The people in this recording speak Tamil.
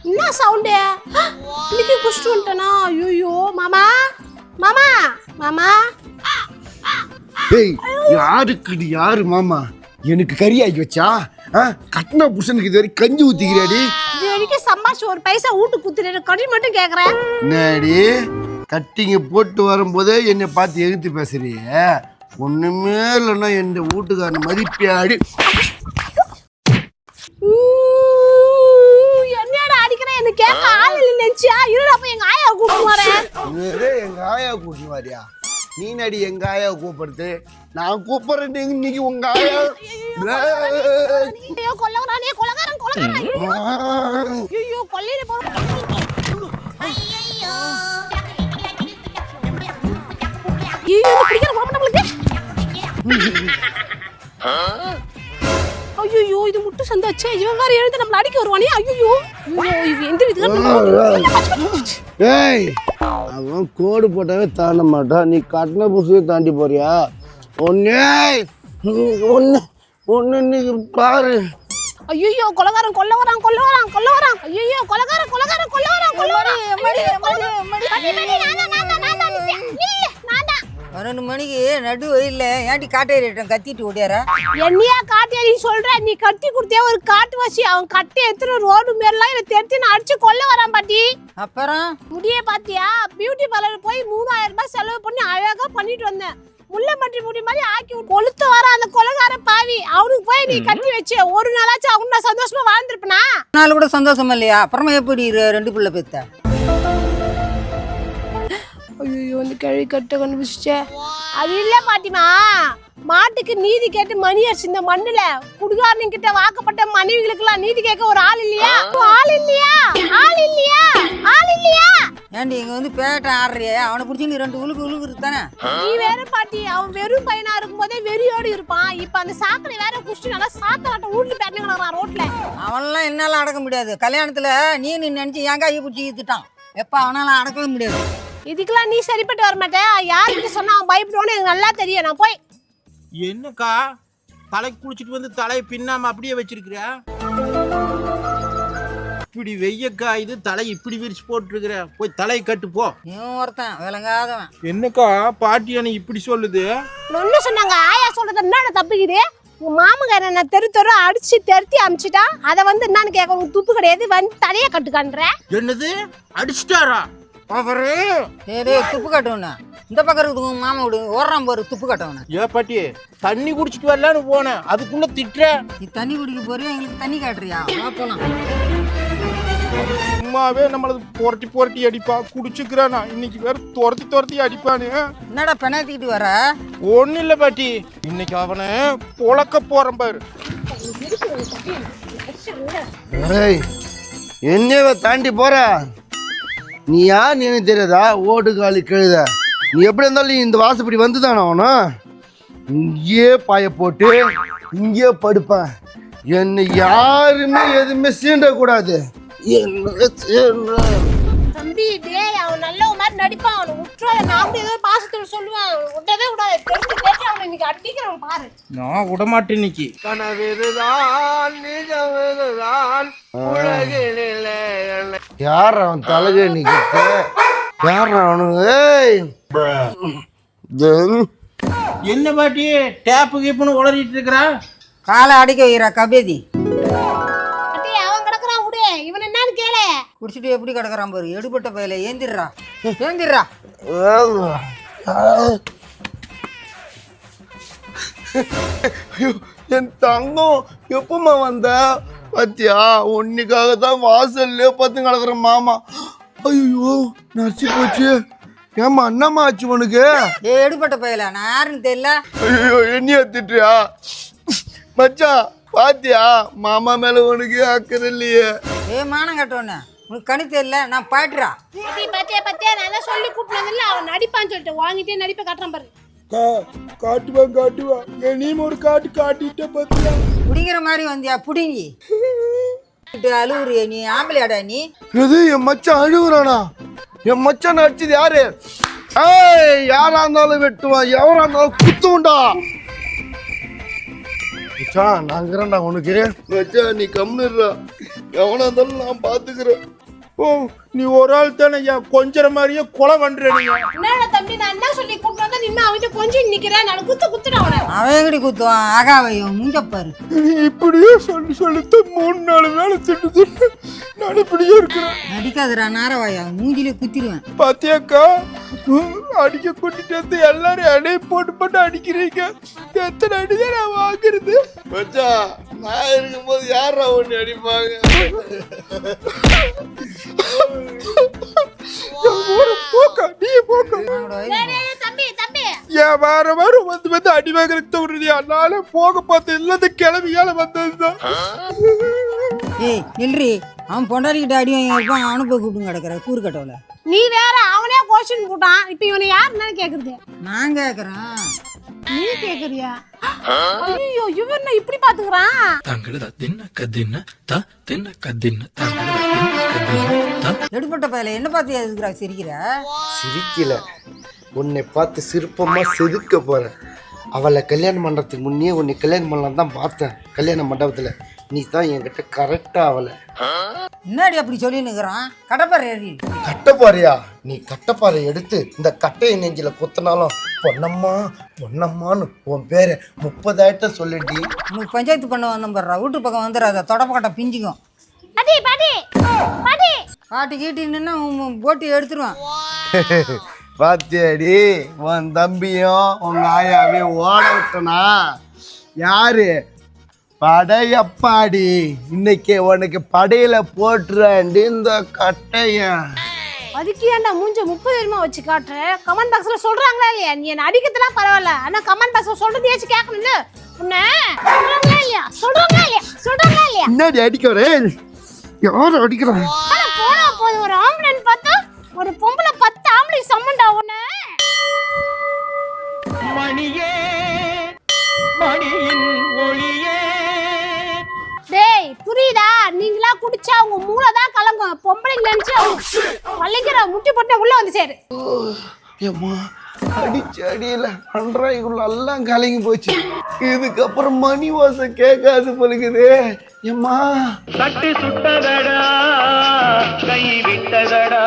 என்ன சவுண்டு? இன்னைக்கு குஷ்டு வந்துட்டனா? ஐயோ மாமா மாமா மாமா. ஏய் யாருக்கு யாரு மாமா? எனக்கு கறி ஆக்கி வச்சா கட்டின புருஷனுக்கு இது வரைக்கும் கஞ்சி ஊத்திக்கிறாடி. இது வரைக்கும் சம்பாஷ் ஒரு பைசா வீட்டு குத்துற கறி மட்டும் கேக்குறேன். என்னடி கட்டிங்க போட்டு வரும்போதே என்னை பார்த்து எதிர்த்து பேசுறிய? ஒண்ணுமே இல்லைன்னா என் வீட்டுக்காரன் மதிப்பாடி. என்னடா அடிக்கிறேன்? எனக்கு கேட்க ஆள் இல்லை நினைச்சியா? இருடா போய் எங்க ஆயா கூப்பிட்டு வரேன். எங்க ஆயா கூப்பிட்டு வரியா? நீ நடி எங்க ஆயா கூப்பிடுறது? நான் கூப்பிடுறேன் இன்னைக்கு உங்க ஆயா. ஐயோ கொல்லவரானே கொலகாரன் கொலகாரன். ஐயோ கொல்லையில போ. ஐயோ ஐயோ பிடிக்கிற கோபம் நம்மளுக்கு. ஐயோ இது முட்டு சந்தாச்சே. இவன் வேற எழுந்து நம்மள அடிக்க வருவானே. ஐயோ இவன் எந்த விதத்துல? ஏய் அவன் கோடு போட்டவே தாண்ட மாட்டான். நீ கட்டின புதுசு தாண்டி போறியா? ஒன்னு நீங்க பாரு. ஐயோ கொலகாரன் கொல்ல வரான் கொல்ல வரான் கொல்ல வரான். ஐயோ கொலகாரன் கொலகாரன் கொல்ல வரான் கொல்ல வரான். 12 மணிக்கு நடு வயல்ல ஏன்டி காட்டேறிட்டேன் கத்திட்டு ஓடியாரா? என்னையா காட்டேரி சொல்ற? நீ கட்டி கொடுத்தே ஒரு காட்டு வசி. அவன் கட்டி எடுத்துட்டு ரோடு மேலாம் இதை தெரிஞ்சு நான் அடிச்சு கொல்ல வரான் பாட்டி. அப்புறம் முடிய பாத்தியா? பியூட்டி பார்லர் போய் 3000 ரூபாய் செலவு பண்ணி அழகா பண்ணிட்டு வந்தேன். முள்ளம்பன்றி முடி மாதிரி ஆக்கி கொளுத்து வர அந்த கொலகார பாவி. அவனுக்கு போய் நீ கட்டி வச்சு ஒரு நாளாச்சும் அவங்க நான் சந்தோஷமா வாழ்ந்துருப்பனா? நாள் கூட சந்தோஷமா இல்லையா? அப்புறமா எப்படி 2 பிள்ளை பெத்த? ஐயோ இந்த கேள்வி கட்ட கண்டுபிடிச்சே. அது இல்ல பாட்டிமா, மாட்டுக்கு நீதி கேட்டு மணி அடிச்சு இந்த மண்ணுல குடுகாரன் கிட்ட வாக்கப்பட்ட மனைவிகளுக்கு எல்லாம் நீதி கேட்க ஒரு ஆள் இல்லையா? ஆள் இல்லையா? ஆள் இல்லையா? ஆள் இல்லையா? ஏன்டி இங்க வந்து பேட்டை ஆடுறிய? அவனை பிடிச்சி நீ 2 உழுக்கு தானே? நீ வேற பாட்டி, அவன் வெறும் பையனா இருக்கும் போதே வெறியோடு இருப்பான். இப்ப அந்த சாக்கடை வேற குஷ்டி நல்லா சாக்கடாட்ட ஊர்ல பேட்டங்கிறான் ரோட்ல. அவன்லாம் என்னால அடக்க முடியாது. கல்யாணத்துல நீ நினைச்சு ஏன் கையை பிடிச்சி இழுத்துட்டான். எப்ப அவனால அடக்கவே முடியாது. இதுக்கெல்லாம் நீ சரிப்பட்டு வர மாட்டேன். யாருக்கு சொன்னா அவன் பயப்படுவான்னு எனக்கு நல்லா தெரியும். நான் போய் என்னக்கா தலைக்கு குளிச்சுட்டு வந்து தலையை பின்னாம அப்படியே வச்சிருக்கிற? இப்படி வெய்யக்கா இது தலை இப்படி விரிச்சு போட்டுருக்கிற. போய் தலையை கட்டு போ. இவன் ஒருத்தன் விளங்காதவன். என்னக்கா பாட்டி அணி இப்படி சொல்லுது? ஒன்னு சொன்னாங்க ஆயா சொல்றது என்ன தப்புக்குது? உங்க மாமங்கார என்ன தெரு தெரு அடிச்சு தெருத்தி அமிச்சிட்டா அதை வந்து என்னன்னு கேட்க உனக்கு துப்பு கிடையாது. வந்து தலையை கட்டுக்கான்ற. என்னது அடிச்சிட்டாரா அவரு? சரி துப்பு கட்டவன இந்த பக்கம் இருக்குது மாமா விடு ஓடுறான் பாரு துப்பு கட்டவன. ஏ பாட்டி தண்ணி குடிச்சிட்டு வரலான்னு போனேன், அதுக்குள்ள திட்டுற. நீ தண்ணி குடிக்க போறியா எங்களுக்கு தண்ணி காட்டுறியா? போலாம். சும்மாவே நம்மளது புரட்டி புரட்டி அடிப்பா. குடிச்சுக்கிறானா இன்னைக்கு வேற துரத்தி துரத்தி அடிப்பானு. என்னடா பெனாத்திக்கிட்டு வர? ஒன்னும் இல்ல பாட்டி, இன்னைக்கு அவனை பொழக்க போறேன் பாரு. என்னவ தாண்டி போற? நீ யார் நீ எனக்கு தெரியாதா? ஓடு காலி கழுத. நீ எப்படி இருந்தாலும் நீ இந்த வாசப்படி வந்துதானே ஆகணும். இங்கேயே பாய போட்டு இங்கேயே படுப்பேன். என்னை யாருமே எதுவுமே சீண்டக்கூடாது. தம்பி டேய் அவன் நல்ல மாதிரி நடிப்பான். அவனை விட்டுறாத. நான் கூட ஏதோ பாசத்துல சொல்லுவேன். விட்டதே விடாது. தெரிஞ்சு கேட்டு அவனை இன்னைக்கு அடிக்கிறவன் பாரு. நான் விடமாட்டேன் இன்னைக்கு. யார் அவன் தலைகை நிக்கிட்டு? யார் அவனுங்க? என்ன பாட்டி டேப்பு கீப்புன்னு உளறிட்டு இருக்கிறா? காலை அடிக்க வைக்கிறா கபேதி. அவன் கிடக்குறான் விடு. இவன் என்னன்னு கேளு. குடிச்சிட்டு எப்படி கிடக்குறான் பாரு. எடுபட்ட பையில ஏந்திடுறா ஏந்திடுறா. என் தங்கம் எப்பமா வந்த? பத்தியா உன்னிக்காக தான் வாசல்ல பார்த்து கிடக்குற மாமா. ஐயோ நச்சு போச்சு. ஏமா என்னம்மா ஆச்சு உனக்கு? எடுபட்ட பையில நான் யாருன்னு தெரியல. ஐயோ என்னைய திட்டுறியா? மச்சான் பாத்தியா மாமா மேல உனக்கு அக்கறை இல்லையே. மானம் கட்டோன்னு உனக்கு கணி தெரியல. நான் பாட்டுறா பத்தியா பத்தியா நல்லா சொல்லி கூப்பிடுறதில்ல. அவன் நடிப்பான்னு சொல்லிட்டு வாங்கிட்டே நடிப்பை காட்டுறான் பாரு. காட்டுவான் நீ ஒரு காட்டு காட்டிட்ட பத்தியா? புடிங்கிற மாதிரி வந்தியா? புடிங்கி அழுவுறிய நீ? ஆம்பளையாடா நீ? எது என் மச்சான் அழுகுறானா? என் மச்சான் அடிச்சது யாரு? யாரா இருந்தாலும் வெட்டுவான், எவரா இருந்தாலும் குத்துவண்டா. மச்சான் நாங்கிறேன்டா உனக்கு. மச்சான் நீ கம்னுடுறா, எவனா இருந்தாலும் நான் பாத்துக்கிறேன். ஓ நீ ஒரு ஆள் தானே ஐயா கொஞ்சற மாதிரியே கொலை பண்ற நீங்க. என்னடா தம்பி, நான் என்ன சொல்லி கூப்பிட்டு வந்தா நின்னு அவன்கிட்ட கொஞ்சம் நிக்கிறேன். நான் குத்துடா அவனை. அவன் எங்கடி குத்துவான்? ஆகாவையும் மூஞ்சப்பாரு. நீ இப்படியே சொல்லிட்டு 3-4 வேலை திட்டு நான் இப்படியே இருக்கிறேன். அடிக்காதடா நாரவாயா, மூஞ்சிலே குத்திடுவேன். பாத்தியாக்கா, அடிக்க கூட்டிட்டு வந்து எல்லாரும் அடைய போட்டு அடிக்கிறீங்க. எத்தனை அடிதான் நான் வாங்குறது? மச்சான் நான் இருக்கும்போது யாரா ஒண்ணு அடிப்பாங்க? போக்கா நீ போக்கா. தம்பி தம்பி, ஏன் வாரம் வந்து அடி வாங்குறதுக்கு தோணுது. அதனால போக பார்த்து இல்லாத கிளவியால வந்ததுதான். ஏய் நில்றி, அவன் பொண்டாடிக்கிட்ட அடி வாங்கி இருப்பான். அவனு போய் கூப்பிட்டு கிடக்குற கூறுக்கட்டோல. நீ வேற அவனே கோஷன் போட்டான். இப்ப இவனை யாருன்னு கேக்குறது? நான் கேக்குறேன். நீ கேக்குறியா? ஐயோ இவன் என்ன இப்படி பாத்துக்கிறான்? எடுப்பட்ட பையில என்ன பார்த்து எதுக்குறா சிரிக்கிற? சிரிக்கல, உன்னை பார்த்து சிற்பமா செதுக்க போறேன். அவளை கல்யாணம் பண்றதுக்கு முன்னே உன்னை கல்யாணம் பண்ணலாம் தான் பார்த்தேன். கல்யாண மண்டபத்துல நீ தான் என்கிட்ட கரெக்டா அவளை. என்னடி அப்படி சொல்லி நிற்கிறான்? கடப்பாறை ஏறி கட்டப்பாறையா? நீ கட்டப்பாறை எடுத்து இந்த கட்டையை நெஞ்சில குத்தினாலும் பொன்னம்மா பொன்னம்மான்னு உன் பேரை 30 ஆயிட்டம் சொல்லிட்டி. உனக்கு பஞ்சாயத்து பண்ண வந்தோம் பாடுறா. வீட்டு பக்கம் வந்துடாத, தொடப்பக்கட்டை பிஞ்சிக்கும். பாட்டி பாட்டி பாட்டி, பாட்டி கீட்டி நின்னா போட்டி எடுத்துருவான். பாத்தியாடி உன் தம்பியும் உங்க ஆயாவையும் ஓட விட்டனா? யாரு? படையப்பாடி. இன்னைக்கு உனக்கு படையில போட்டுறாண்டி இந்த கட்டைய. அதுக்கு ஏன்டா மூஞ்ச 30 வருமா வச்சு காட்டுற? கமெண்ட் பாக்ஸ்ல சொல்றாங்களா இல்லையா? நீ என்ன அடிக்கிறதுலாம் பரவாயில்ல, ஆனா கமெண்ட் பாக்ஸ்ல சொல்றதையாச்சும் கேட்கணும்ல. உன்ன சொல்றாங்களா இல்லையா? சொல்றாங்களா இல்லையா? என்னடி அடிக்கிறேன்? யார் அடிக்கிறான்? போனா போது ஒரு ஆம்பளன் பார்த்தா ஒரு பொம்பளை 10 ஆம்பளை சம்மண்டா உன்ன. மணியே மணியின் ஒளியே. டேய் புரியுதா? நீங்களா குடிச்சா உங்க மூளை தான் கலங்கும். பொம்பளைங்க நினைச்சு வள்ளிக்கிற முட்டி போட்டு உள்ள வந்து சேரு. ஏம்மா அடிச்ச அடியில அன்றாய்க்குள்ள எல்லாம் கலங்கி போச்சு. இதுக்கப்புறம் மணி ஓசை கேட்காது பழுகுது. ஏம்மா தட்டு சுட்டதடா கை விட்டதடா